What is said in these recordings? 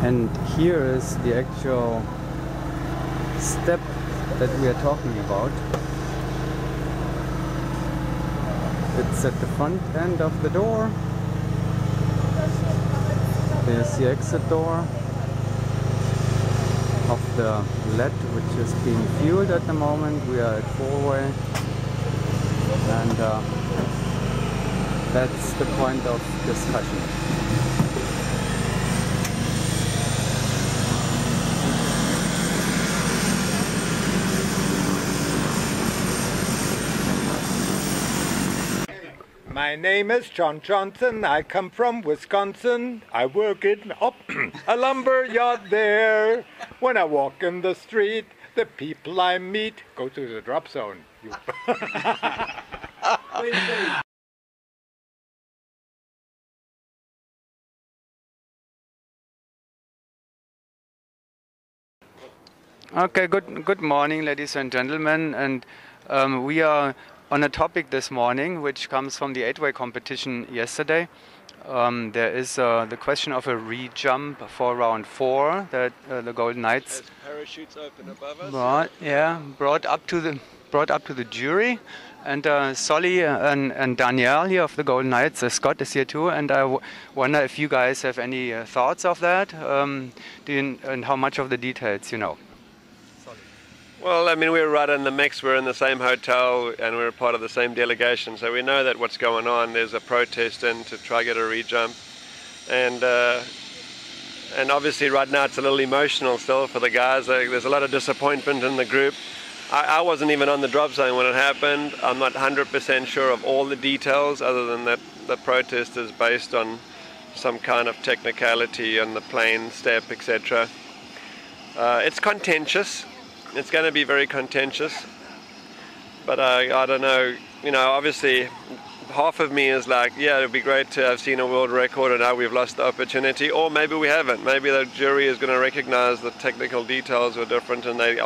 And here is the actual step that we are talking about. It's at the front end of the door. There's the exit door of the LED, which is being fueled at the moment. We are at 4-way, and that's the point of discussion. My name is John Johnson. I come from Wisconsin. I work in a lumber yard there. When I walk in the street, the people I meet go to the drop zone. Okay, good morning, ladies and gentlemen, and we are on a topic this morning which comes from the 8-way competition yesterday. There is the question of a re-jump for round 4 that the Golden Knights parachutes open above us. brought up to the jury, and Solly and Danielle here of the Golden Knights, Scott is here too, and I wonder if you guys have any thoughts of that, and how much of the details you know. Well, I mean, we're right in the mix. We're in the same hotel and we're part of the same delegation. So we know that what's going on. There's a protest in to try get a re-jump. And obviously right now it's a little emotional still for the guys. There's a lot of disappointment in the group. I wasn't even on the drop zone when it happened. I'm not 100% sure of all the details, other than that the protest is based on some kind of technicality on the plane step, etc. It's contentious. It's going to be very contentious, but I don't know, you know, obviously half of me is like, yeah, it'd be great to have seen a world record and now we've lost the opportunity, or maybe we haven't. Maybe the jury is going to recognize the technical details were different and they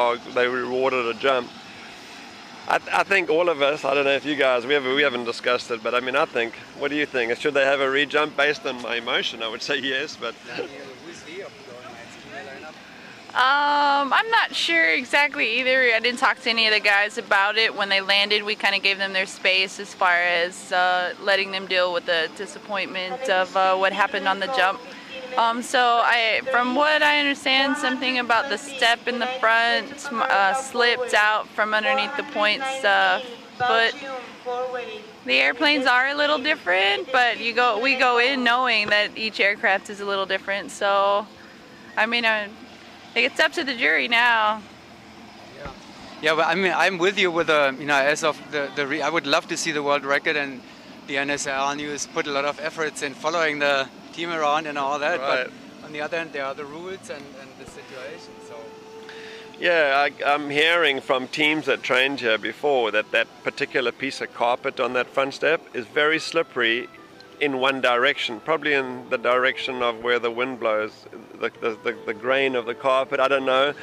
rewarded a jump. I think all of us, I don't know if you guys, we haven't discussed it, but I mean, I think, what do you think? Should they have a re-jump based on my emotion? I would say yes, but... I'm not sure exactly either. I didn't talk to any of the guys about it. When they landed, we kind of gave them their space as far as letting them deal with the disappointment of what happened on the jump. So from what I understand, something about the step in the front slipped out from underneath the point's foot. The airplanes are a little different, but we go in knowing that each aircraft is a little different. So, I mean, it's up to the jury now. Yeah, but I mean, I'm with you with you know, as of I would love to see the world record, and the NSL News put a lot of efforts in following the team around and all that. Right. But on the other hand, there are the rules and the situation. So. Yeah, I'm hearing from teams that trained here before that particular piece of carpet on that front step is very slippery in one direction, probably in the direction of where the wind blows, the grain of the carpet, I don't know,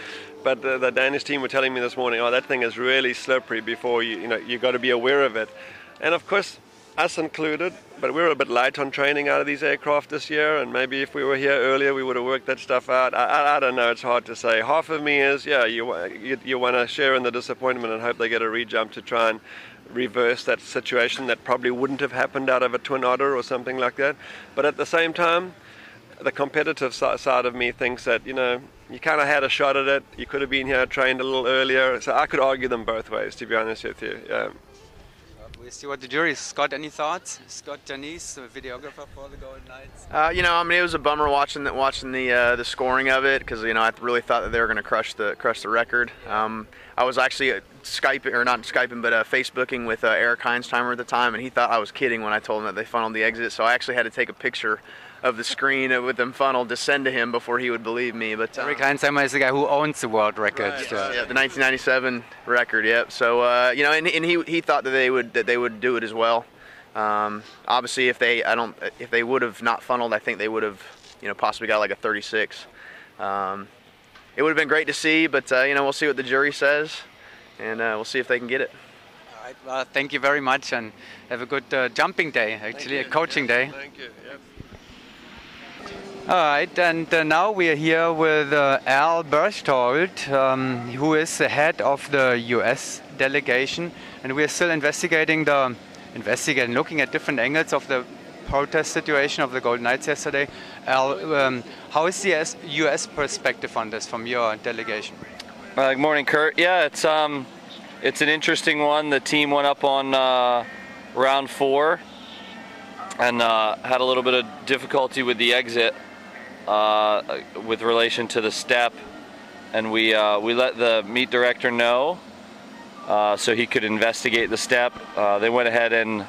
but the Danish team were telling me this morning, oh, that thing is really slippery before you got to be aware of it. And of course, us included, but we were a bit light on training out of these aircraft this year, and maybe if we were here earlier we would have worked that stuff out. I don't know, it's hard to say. Half of me is, yeah, you want to share in the disappointment and hope they get a re-jump to try and reverse that situation that probably wouldn't have happened out of a Twin Otter or something like that. But at the same time, the competitive side of me thinks that, you know, you kind of had a shot at it. You could have been here, trained a little earlier. So I could argue them both ways, to be honest with you. Yeah. We'll see what the jury. Scott, any thoughts? Scott Janice, the videographer for the Golden Knights. You know, I mean, it was a bummer watching the scoring of it, because, you know, I really thought that they were going to crush the record. I was actually Facebooking with Eric Heinzheimer at the time, and he thought I was kidding when I told him that they funneled the exit. So I actually had to take a picture of the screen with them funneled to send to him before he would believe me. But Eric Heinzheimer is the guy who owns the world record. Right. Yeah, the 1997 record. Yep. So you know, and he thought that they would do it as well. Obviously, if they would have not funneled, I think they would have, you know, possibly got like a 36. It would have been great to see, but you know, we'll see what the jury says, and we'll see if they can get it. All right. Well, thank you very much, and have a good jumping day. Actually, a coaching day. Thank you. Yep. All right, and now we are here with Al Berchtold, who is the head of the U.S. delegation, and we are still investigating, looking at different angles of the protest situation of the Golden Knights yesterday. Al, how is the U.S. perspective on this from your delegation? Good morning, Kurt. Yeah, it's an interesting one. The team went up on round 4 and had a little bit of difficulty with the exit. With relation to the step, and we let the meet director know so he could investigate the step. They went ahead and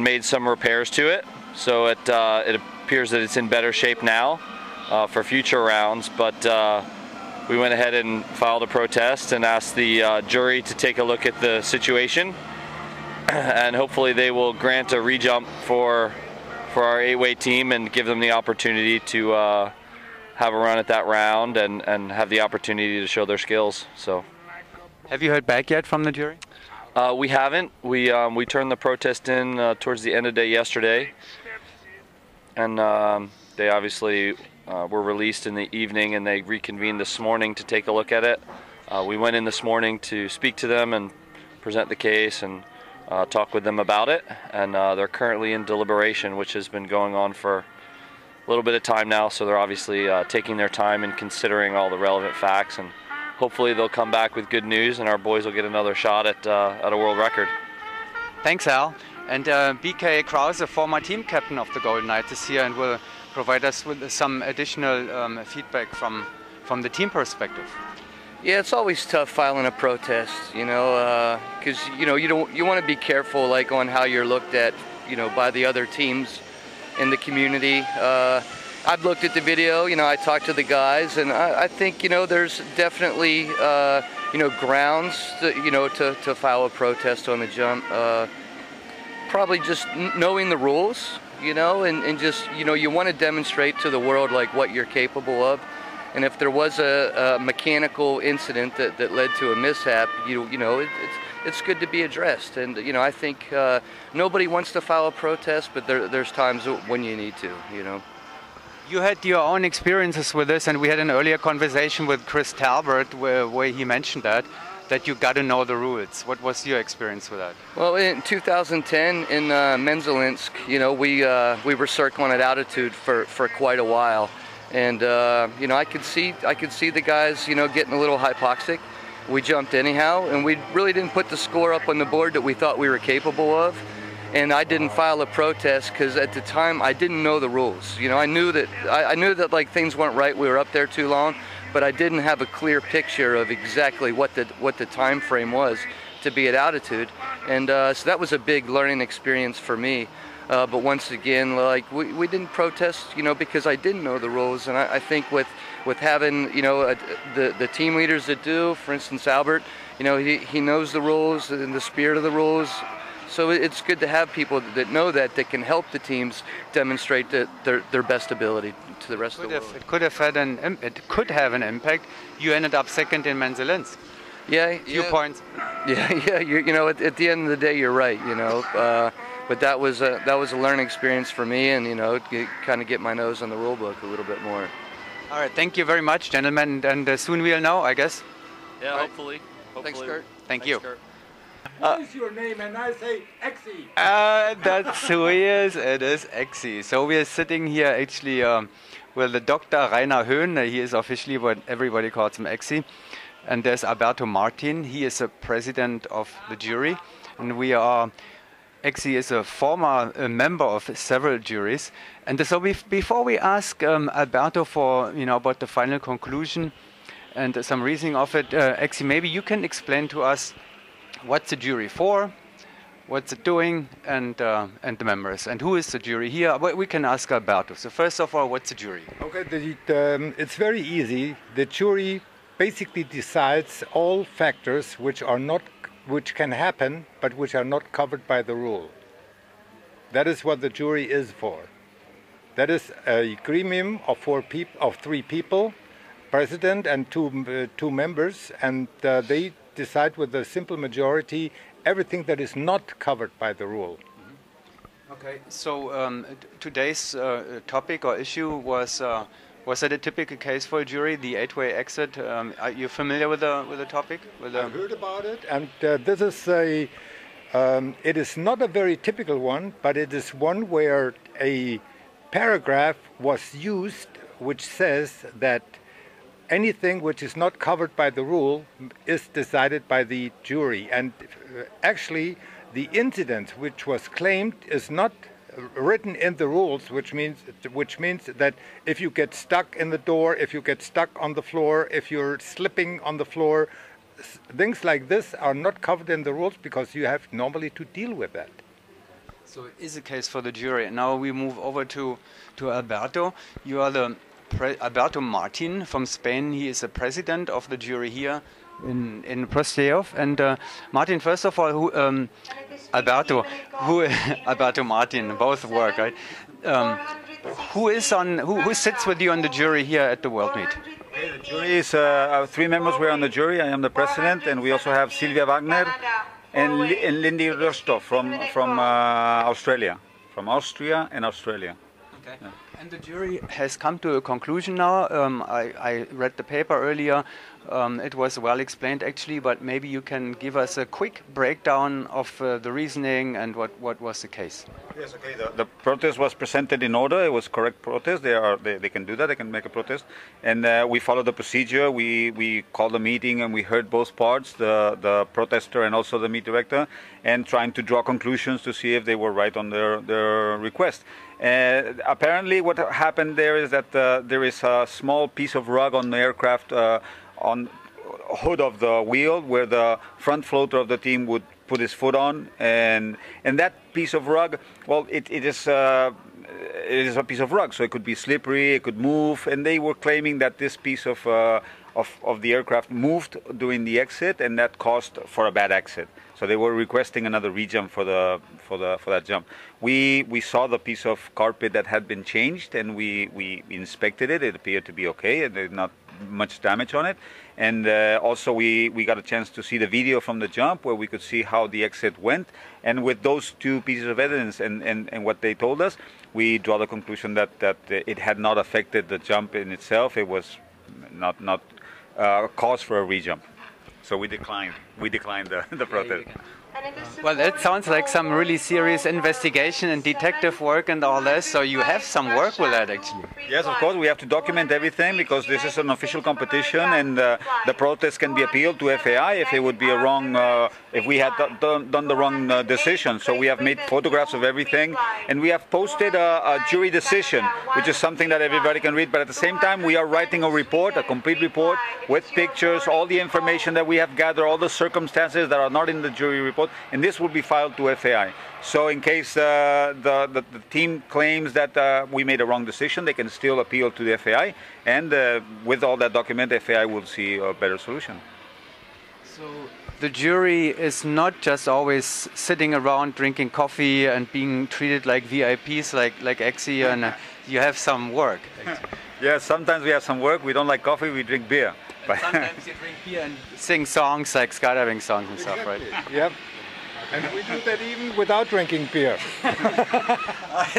made some repairs to it, so it appears that it's in better shape now for future rounds. But we went ahead and filed a protest and asked the jury to take a look at the situation, and hopefully they will grant a rejump for our 8-way team and give them the opportunity to have a run at that round and have the opportunity to show their skills. So, have you heard back yet from the jury? We haven't. We turned the protest in towards the end of the day yesterday, and they obviously were released in the evening, and they reconvened this morning to take a look at it. We went in this morning to speak to them and present the case and talk with them about it, and they're currently in deliberation, which has been going on for a little bit of time now, so they're obviously taking their time and considering all the relevant facts, and hopefully they'll come back with good news and our boys will get another shot at a world record. Thanks, Al. And BK Krause, a former team captain of the Golden Knights, is here and will provide us with some additional feedback from the team perspective. Yeah, it's always tough filing a protest, because you want to be careful, like, on how you're looked at, by the other teams in the community. I've looked at the video, I talked to the guys, and I think, there's definitely, grounds to file a protest on the jump. Probably just knowing the rules, and just, you want to demonstrate to the world, like, what you're capable of. And if there was a mechanical incident that led to a mishap, it's good to be addressed. And I think nobody wants to file a protest, but there's times when you need to. You had your own experiences with this, and we had an earlier conversation with Chris Talbot where he mentioned that you got to know the rules. What was your experience with that? Well, in 2010 in Menzelinsk, we were circling at altitude for quite a while. And I could see the guys, getting a little hypoxic. We jumped anyhow, and we really didn't put the score up on the board that we thought we were capable of. And I didn't file a protest because at the time I didn't know the rules. I knew that like things weren't right. We were up there too long, but I didn't have a clear picture of exactly what the time frame was to be at altitude. And so that was a big learning experience for me. But once again, like we didn't protest, because I didn't know the rules, and I think with having the team leaders that do, for instance Albert, he knows the rules and the spirit of the rules, so it's good to have people that know that can help the teams demonstrate their best ability to the rest of the world. It could have an impact. You ended up second in Menzelinsk. Yeah, few points. Yeah. At the end of the day, you're right. But that was a learning experience for me, and kind of get my nose on the rule book a little bit more. All right, thank you very much, gentlemen, and soon we'll know, I guess. Yeah, right. hopefully. Thanks, Kurt. Thank you. Kurt. What is your name? And I say Exy. That's who he is. It is Exy. So we are sitting here actually with the Dr. Rainer Höhn. He is officially what everybody calls him Exy. And there's Alberto Martin. He is a president of the jury, and we are. Exy is a former member of several juries, and so before we ask Alberto for about the final conclusion and some reasoning of it, Exy, maybe you can explain to us what's the jury for, what's it doing, and the members, and who is the jury here. We can ask Alberto. So first of all, what's the jury? Okay, it's very easy. The jury basically decides all factors which can happen, but which are not covered by the rule. That is what the jury is for. That is a gremium of three people, president and two members, and they decide with a simple majority everything that is not covered by the rule. Okay, so today's topic or issue was that a typical case for a jury, the 8-way exit? Are you familiar with the topic? I've heard about it, and this is it is not a very typical one, but it is one where a paragraph was used which says that anything which is not covered by the rule is decided by the jury. And actually, the incident which was claimed is not written in the rules, which means that if you get stuck in the door, if you get stuck on the floor, if you're slipping on the floor, things like this are not covered in the rules because you have normally to deal with that. So it is a case for the jury. And now we move over to Alberto. You are Alberto Martin from Spain. He is the president of the jury here in Prostejov. And Martin, first of all, Alberto Martin, both work, right? Who sits with you on the jury here at the World Meet? The jury is 3 members. We're on the jury. I am the president, and we also have Silvia Wagner and Lindy Rostov from Australia, from Austria and Australia. Okay. Yeah. And the jury has come to a conclusion now. I read the paper earlier. It was well explained actually, but maybe you can give us a quick breakdown of the reasoning and what was the case. Yes, okay. The protest was presented in order. It was correct protest. They can do that. They can make a protest, and we followed the procedure. We called a meeting and we heard both parts, the protester and also the meet director, and trying to draw conclusions to see if they were right on their request. Apparently, what happened there is that there is a small piece of rug on the aircraft on hood of the wheel where the front floater of the team would put his foot on, and that piece of rug, well, it is a piece of rug, so it could be slippery, it could move, and they were claiming that this piece of the aircraft moved during the exit, and that caused for a bad exit. So they were requesting another rejump for that jump. We saw the piece of carpet that had been changed, and we inspected it. It appeared to be okay, and there's not much damage on it. And also we got a chance to see the video from the jump where we could see how the exit went. And with those 2 pieces of evidence and what they told us, we draw the conclusion that it had not affected the jump in itself. It was not cause for a rejump. So we declined the protest. Well, that sounds like some really serious investigation and detective work and all this, so you have some work with that actually. Yes, of course, we have to document everything because this is an official competition, and the protest can be appealed to FAI if it would be a wrong, if we had done the wrong decision. So we have made photographs of everything, and we have posted a jury decision, which is something that everybody can read, but at the same time we are writing a report, a complete report with pictures, all the information that we have gathered, all the circumstances that are not in the jury report, and this will be filed to FAI. So in case the team claims that we made a wrong decision, they can still appeal to the FAI, and with all that document, FAI will see a better solution. So the jury is not just always sitting around drinking coffee and being treated like VIPs, like Exi, and you have some work. Yes, sometimes we have some work. We don't like coffee, we drink beer. But sometimes you drink beer and sing songs like skydiving songs and stuff, right? Yep. And we do that even without drinking beer.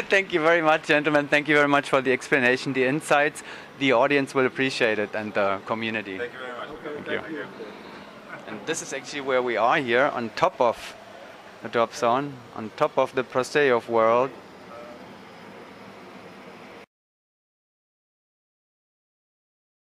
Thank you very much, gentlemen. Thank you very much for the explanation, the insights. The audience will appreciate it, and the community. Thank you very much. Thank you. And this is actually where we are here, on top of the drop zone, on top of the Prostejov world.